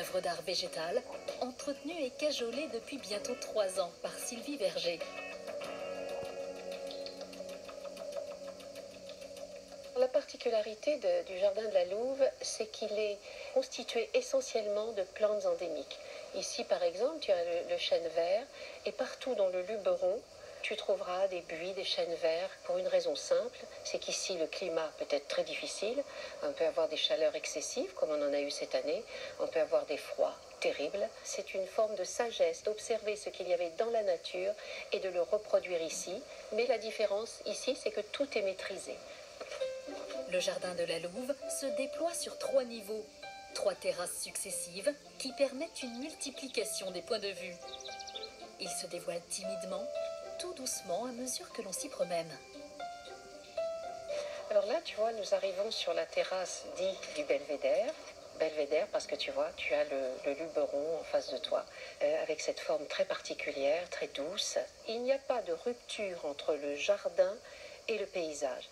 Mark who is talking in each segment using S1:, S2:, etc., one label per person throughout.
S1: œuvre d'art végétal, entretenue et cajolée depuis bientôt 3 ans par Sylvie Verger.
S2: La particularité du jardin de la Louve, c'est qu'il est constitué essentiellement de plantes endémiques. Ici, par exemple, tu as le chêne vert, et partout dans le Luberon, tu trouveras des buis, des chênes verts, pour une raison simple, c'est qu'ici le climat peut être très difficile, on peut avoir des chaleurs excessives, comme on en a eu cette année, on peut avoir des froids terribles. C'est une forme de sagesse d'observer ce qu'il y avait dans la nature et de le reproduire ici, mais la différence ici, c'est que tout est maîtrisé.
S1: Le jardin de la Louve se déploie sur 3 niveaux, 3 terrasses successives qui permettent une multiplication des points de vue. Il se dévoile timidement, tout doucement à mesure que l'on s'y promène.
S2: Alors là, tu vois, nous arrivons sur la terrasse dite du Belvédère. Belvédère parce que tu vois, tu as le Luberon en face de toi, avec cette forme très particulière, très douce. Il n'y a pas de rupture entre le jardin et le paysage.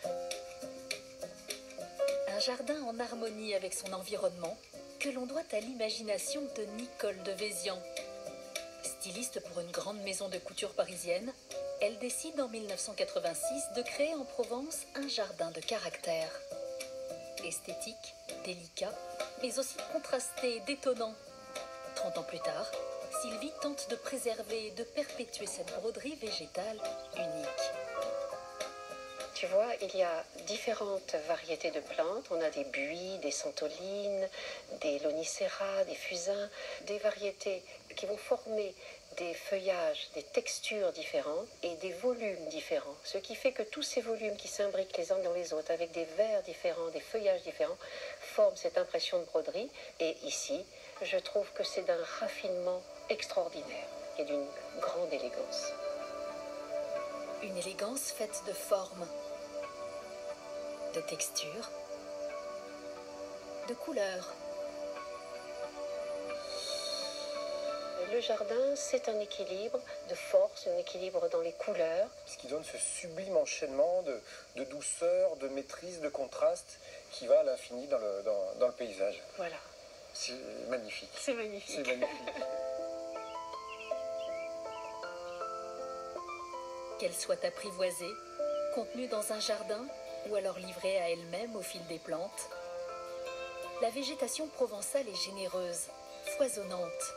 S1: Un jardin en harmonie avec son environnement que l'on doit à l'imagination de Nicole de Vézian. Styliste pour une grande maison de couture parisienne, elle décide en 1986 de créer en Provence un jardin de caractère. Esthétique, délicat, mais aussi contrasté et détonnant. 30 ans plus tard, Sylvie tente de préserver et de perpétuer cette broderie végétale unique.
S2: Tu vois, il y a différentes variétés de plantes. On a des buis, des santolines, des lonicera, des fusains, des variétés qui vont former des feuillages, des textures différentes et des volumes différents. Ce qui fait que tous ces volumes qui s'imbriquent les uns dans les autres avec des verres différents, des feuillages différents, forment cette impression de broderie. Et ici, je trouve que c'est d'un raffinement extraordinaire et d'une grande élégance.
S1: Une élégance faite de formes, de textures, de couleurs.
S2: Le jardin, c'est un équilibre de force, un équilibre dans les couleurs.
S3: Ce qui donne ce sublime enchaînement de douceur, de maîtrise, de contraste qui va à l'infini dans le paysage.
S2: Voilà.
S3: C'est magnifique.
S2: C'est magnifique.
S3: C'est magnifique.
S1: Qu'elle soit apprivoisée, contenue dans un jardin ou alors livrée à elle-même au fil des plantes, la végétation provençale est généreuse, foisonnante.